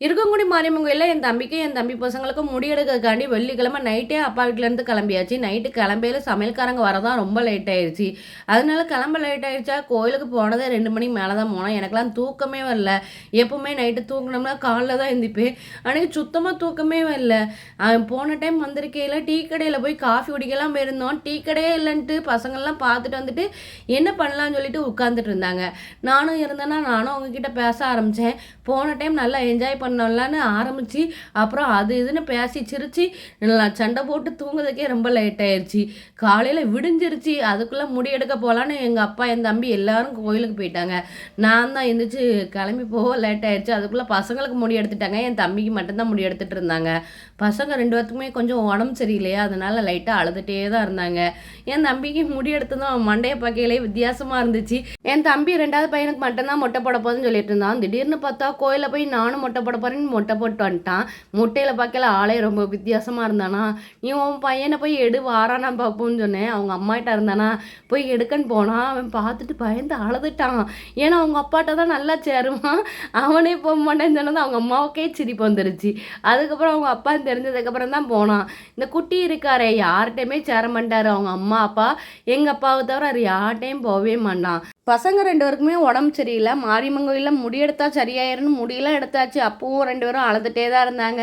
இருக்கங்குடி மாரியம்மன் கோயில்ல என் தம்பிக்கும், என் தம்பி பசங்களுக்கும் முடி எடுக்கறதுக்காண்டி வெள்ளிக்கிழமை நைட்டே அப்பா வீட்லேருந்து கிளம்பியாச்சு. நைட்டு கிளம்பையில சமையல்காரங்க வரதான் ரொம்ப லேட் ஆயிருச்சு. அதனால கிளம்ப லேட் ஆயிருச்சா, கோயிலுக்கு போனதே 2 மணிக்கு மேல தான் போனோம். எனக்கெல்லாம் தூக்கமே வரல. எப்பவுமே நைட்டு தூங்குனோம்னா காலைல தான் எந்திரிப்பேன். அன்னைக்கு சுத்தமா தூக்கமே வரல. போன டைம் வந்திருக்கையில டீ கடையில போய் காஃபி குடிக்கலாம் போயிருந்தோம். டீ கடையே இல்லன்ட்டு பசங்கள்லாம் பார்த்துட்டு வந்துட்டு, என்ன பண்ணலான்னு சொல்லிட்டு உட்காந்துட்டு இருந்தாங்க. நானும் இருந்தேன்னா, நானும் அவங்க கிட்ட பேச ஆரம்பிச்சேன். போன டைம் நல்லா என்ஜாய் பண்ணோம்லான்னு ஆரம்பிச்சு, அப்புறம் அது இதுன்னு பேசி சிரிச்சு, நல்லா சண்டை போட்டு தூங்குறதுக்கே ரொம்ப லேட் ஆயிருச்சு. காலையில விடிஞ்சிருச்சு. அதுக்குள்ள முடி எடுக்க போலான்னு எங்க அப்பா, என் தம்பி எல்லாரும் கோயிலுக்கு போயிட்டாங்க. நான் தான் எந்திரிச்சு கிளம்பி போக லேட் ஆயிருச்சு. அதுக்குள்ள பசங்களுக்கு முடி எடுத்துட்டாங்க. என் தம்பிக்கு மட்டும்தான் முடி எடுத்துட்டு இருந்தாங்க. பசங்க 2 பேத்துக்குமே கொஞ்சம் உடம்பு சரியில்லையா, அதனால லைட்டா அழுதுட்டே தான் இருந்தாங்க. என் தம்பிக்கு முடி எடுத்ததும் அவன் மண்டைய பார்க்கையிலே வித்தியாசமா இருந்துச்சு. என் தம்பி 2வது பையனுக்கு மட்டும்தான் மொட்டை போட போதுன்னு சொல்லிட்டு இருந்தான். திடீர்னு பார்த்தா கோயிலில் போய் நானும் மொட்டை போட போறேன்னு மொட்டை போட்டு வந்துட்டான். மொட்டையில் பார்க்கல ஆளே ரொம்ப வித்தியாசமாக இருந்தானா. நீ உன் பையனை போய் எடு வாரானா பார்ப்போம்னு சொன்னேன். அவங்க அம்மாட்ட இருந்தானா, போய் எடுக்கன்னு போனான். அவன் பார்த்துட்டு பயந்து அழுதுட்டான். ஏன்னா அவங்க அப்பாட்ட தான் நல்லா சேருவான். அவனே போக மாட்டேன்னு சொன்னது அவங்க அம்மாவுக்கே சிரிப்பு வந்துருச்சு. அதுக்கப்புறம் அவங்க அப்பா தெரிஞ்சதுக்கப்புறம் தான் போனான். இந்த குட்டி இருக்காரே, யார்கிட்டையுமே சேர மாட்டாரு. அவங்க அம்மா அப்பா, எங்கள் அப்பாவை தவிர அது யார்கிட்டையும் போகவே மாட்டான். பசங்க 2 பேருக்குமே உடம்பு சரியில்லை. மாரியம்மன் கோயிலில் முடி எடுத்தா சரியாயிருன்னு முடியெல்லாம் எடுத்தாச்சு. அப்பவும் 2 பேரும் அழுதுகிட்டே தான் இருந்தாங்க.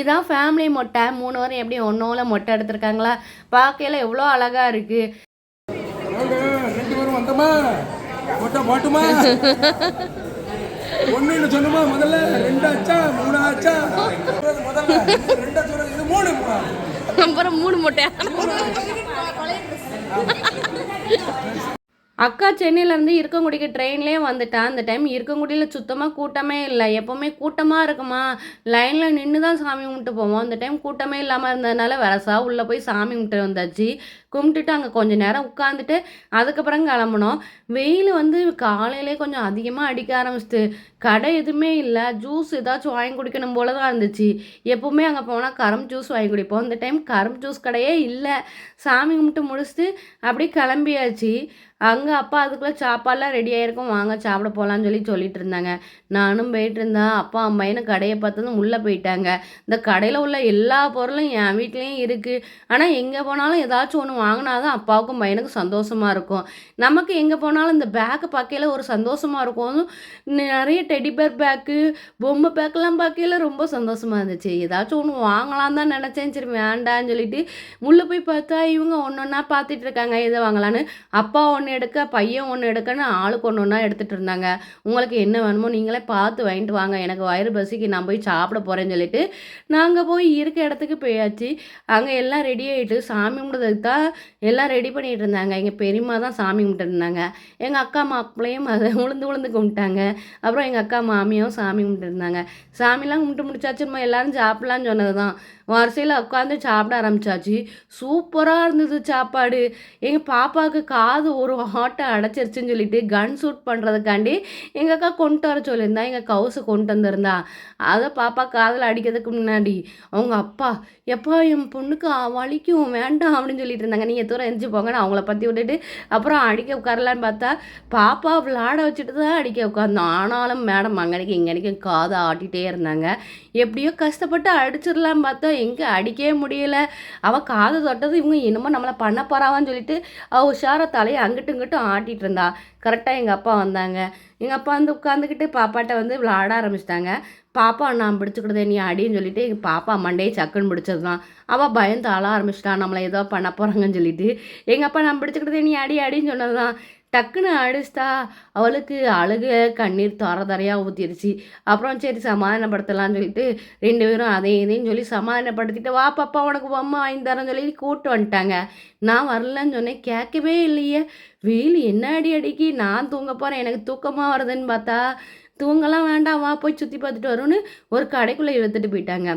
இதான் ஃபேமிலி மொட்டை. 3 பேரும் எப்படி ஒன்றோல மொட்டை எடுத்திருக்காங்களா, பார்க்கையில எவ்வளோ அழகா இருக்கு. 2 பேரும் வந்தோமா, மொட்டை போட்டுமா, ஒன்னு சொன்னோமா, முதல்ல 2 ஆச்சா 3 ஆச்சா, முதல்ல 2 சொல்றது, இது 3 அப்புறம் 3 மொட்டை. அக்கா சென்னையிலேருந்து இருக்கங்குடிக்கு ட்ரெயின்லேயே வந்துட்டான். அந்த டைம் இருக்கங்குடியில் சுத்தமாக கூட்டமே இல்லை. எப்போவுமே கூட்டமாக இருக்குமா, லைனில் நின்று தான் சாமி கும்பிட்டு போவோம். அந்த டைம் கூட்டமே இல்லாமல் இருந்ததுனால வரசா உள்ளே போய் சாமி கும்பிட்டு வந்தாச்சு. கும்பிட்டுட்டு அங்கே கொஞ்சம் நேரம் உட்காந்துட்டு அதுக்கப்புறம் கிளம்புனோம். வெயில் வந்து காலையிலே கொஞ்சம் அதிகமாக அடிக்க ஆரம்பிச்சிட்டு, கடை எதுவுமே இல்லை. ஜூஸ் ஏதாச்சும் வாங்கி குடிக்கணும் போல தான் இருந்துச்சு. எப்போவுமே அங்கே போனால் கரும்பு ஜூஸ் வாங்கி குடிப்போம். இந்த டைம் கரும்பு ஜூஸ் கடையே இல்லை. சாமி கும்பிட்டு முடிச்சுட்டு அப்படியே கிளம்பியாச்சு. அங்கே அப்பா அதுக்குள்ளே சாப்பாடெலாம் ரெடி ஆகிருக்கும், வாங்க சாப்பிட போகலான்னு சொல்லிட்டு இருந்தாங்க. நானும் போயிட்டு இருந்தேன். அப்பா அம்மையின்னு கடையை பார்த்ததும் உள்ளே போயிட்டாங்க. இந்த கடையில் உள்ள எல்லா பொருளும் என் வீட்லேயும் இருக்குது. ஆனால் எங்கே போனாலும் ஏதாச்சும் ஒன்று வாங்கினா தான் அப்பாவுக்கும் பையனுக்கும் சந்தோஷமாக இருக்கும். நமக்கு எங்கே போனாலும் இந்த பேக்கு பார்க்கையில ஒரு சந்தோஷமாக இருக்கும். நிறைய டெடிபேர் பேக்கு, பொம்மை பேக்கெல்லாம் பார்க்கையில ரொம்ப சந்தோஷமாக இருந்துச்சு. ஏதாச்சும் ஒன்று வாங்கலாம் தான் நினச்சேன். சரி வேண்டான்னு சொல்லிட்டு உள்ளே போய் பார்த்தா இவங்க ஒன்று ஒன்றா பார்த்துட்டு இருக்காங்க எதை வாங்கலான்னு. அப்பா ஒன்று எடுக்க, பையன் ஒன்று எடுக்கன்னு ஆளுக்கு ஒன்று ஒன்றா எடுத்துகிட்டு இருந்தாங்க. உங்களுக்கு என்ன வேணுமோ நீங்களே பார்த்து வாங்கிட்டு வாங்க, எனக்கு வயிறு பசிக்கு நான் போய் சாப்பிட போகிறேன்னு சொல்லிட்டு நாங்கள் போய் இருக்க இடத்துக்கு போயாச்சு. அங்கே எல்லாம் ரெடி ஆகிட்டு சாமி கும்பிட்றதுக்கு தான் எல்லாம் ரெடி பண்ணிகிட்டு இருந்தாங்க. எங்கள் பெரியம்மா தான் சாமி கும்பிட்டு இருந்தாங்க. எங்கள் அக்கா மாப்பிள்ளையும் அதை உளுந்து கும்பிட்டாங்க. அப்புறம் எங்கள் அக்கா மாமியும் சாமி கும்பிட்டு இருந்தாங்க. சாமிலாம் கும்பிட்டு முடிச்சாச்சு. நம்ம எல்லோரும் சாப்பிட்லான்னு சொன்னது தான். வரிசையில் உட்காந்து சாப்பிட ஆரம்பிச்சாச்சு. சூப்பராக இருந்தது சாப்பாடு. எங்கள் பாப்பாவுக்கு காது ஒரு ஆட்டை அடைச்சிருச்சுன்னு சொல்லிட்டு கன் ஷூட் பண்ணுறதுக்காண்டி எங்கள் அக்கா கொண்டு வர சொல்லியிருந்தா. எங்கள் கவுசு கொண்டு வந்திருந்தா. அதை பாப்பா காதில் அடிக்கிறதுக்கு முன்னாடி அவங்க அப்பா, எப்பா என் பொண்ணுக்கு வலிக்கும் வேண்டாம் அப்படின்னு சொல்லிட்டு இருந்தாங்க. நீங்கள் தூரம் எரிஞ்சு போங்கன்னு அவங்கள பற்றி விட்டுட்டு அப்புறம் அடிக்க உட்காரலான்னு பார்த்தா பாப்பா விளாட வச்சுட்டு தான் அடிக்க உட்காந்தோம். ஆனாலும் மேடம் அங்கனைக்கு இங்கனைக்கும் காதை ஆட்டிகிட்டே இருந்தாங்க. எப்படியோ கஷ்டப்பட்டு அடிச்சிடலான்னு பார்த்தா எங்கே அடிக்கவே முடியலை. அவள் காதை தொட்டது இவங்க என்னமோ நம்மளை பண்ண போறாவான்னு சொல்லிட்டு அவள் உஷார தலையை அங்கிட்டும் இங்கிட்டும் ஆட்டிகிட்டு இருந்தா. கரெக்டாக எங்கள் அப்பா வந்தாங்க. எங்கள் அப்பா வந்து உட்காந்துக்கிட்டு பாப்பாட்ட வந்து விளாட ஆரம்பிச்சிட்டாங்க. பாப்பா நான் பிடிச்சிக்கிட்டதே நீ அடின்னு சொல்லிட்டு எங்கள் பாப்பா மண்டையை சக்குன்னு பிடிச்சது தான். அவள் பயந்து அழ ஆரம்பிச்சிட்டான், நம்மளை ஏதோ பண்ண போகிறாங்கன்னு சொல்லிட்டு. எங்கள் அப்பா நான் பிடிச்சிக்கிட்டதே நீ அடி அடின்னு சொன்னது தான். டக்குன்னு அடிச்சிட்டா. அவளுக்கு அழுக கண்ணீர் தரையாக ஊற்றிருச்சு. அப்புறம் சரி சமாதானப்படுத்தலான்னு சொல்லிட்டு 2 பேரும் இதையும் சொல்லி சமாதானப்படுத்திட்டு, வா பாப்பா உனக்கு பொம்மை வாங்கி தரேன்னு சொல்லி கூப்பிட்டு வந்துட்டாங்க. நான் வரலன்னு சொன்னேன், கேட்கவே இல்லையே. வெயில் என்ன அடி அடிக்கி, நான் தூங்க போகிறேன், எனக்கு தூக்கமாக வருதுன்னு பார்த்தா, தூங்கலாம் வேண்டாம் வா போய் சுற்றி பார்த்துட்டு வரும்னு ஒரு கடைக்குள்ளே இழுத்துட்டு போயிட்டாங்க.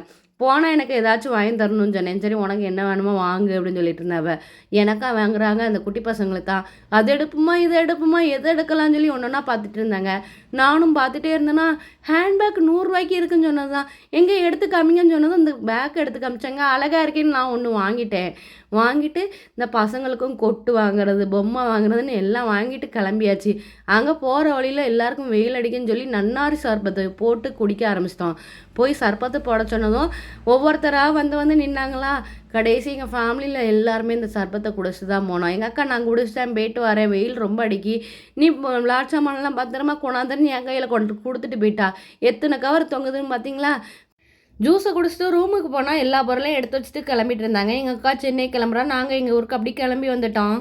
போனால் எனக்கு ஏதாச்சும் வாங்கி தரணும்னு சொன்னேன். சரி உனக்கு என்ன வேணுமோ வாங்கு அப்படின்னு சொல்லிட்டு இருந்தாவ. எனக்கா வாங்குறாங்க அந்த குட்டி பசங்களுக்கு தான். அது எடுப்புமா இது எடுப்புமா எது எடுக்கலாம்னு சொல்லி ஒன்று ஒன்றா பார்த்துட்டு இருந்தாங்க. நானும் பார்த்துட்டே இருந்தேன்னா ஹேண்ட்பேக் ரூ. 100 இருக்குன்னு சொன்னது தான். எங்கே எடுத்து காமிங்கன்னு சொன்னதும் இந்த பேக் எடுத்து காமிச்சாங்க. அழகாக இருக்கேன்னு நான் ஒன்று வாங்கிட்டேன். வாங்கிட்டு இந்த பசங்களுக்கும் கொட்டு வாங்குறது பொம்மை வாங்குறதுன்னு எல்லாம் வாங்கிட்டு கிளம்பியாச்சு. அங்கே போகிற வழியில் எல்லாருக்கும் வெயில் அடிக்குன்னு சொல்லி நன்னாரி சர்பத்து போட்டு குடிக்க ஆரம்பிச்சிட்டோம். போய் சர்பத்து போட சொன்னதும் ஒவ்வொருத்தராக வந்து வந்து நின்னாங்களா. கடைசி எங்கள் ஃபேமிலியில் எல்லாருமே இந்த சர்பத்தை குடிச்சு தான் போனோம். எங்கள் அக்கா நான் குடிச்சிட்டேன் போயிட்டு வரேன் வெயில் ரொம்ப அடிக்கி நீ விளாட் சாமானெல்லாம் பத்திரமா கொண்டாந்துன்னு என் கையில் கொண்டு கொடுத்துட்டு போயிட்டா. எத்தனை கவர் தொங்குதுன்னு பார்த்தீங்களா. ஜூஸை குடிச்சிட்டு ரூமுக்கு போனால் எல்லா பொருளையும் எடுத்து வச்சுட்டு கிளம்பிட்டு இருந்தாங்க. எங்கள் அக்கா சென்னை கிளம்புறா. நாங்கள் எங்கள் ஊருக்கு அப்படி கிளம்பி வந்துட்டோம்.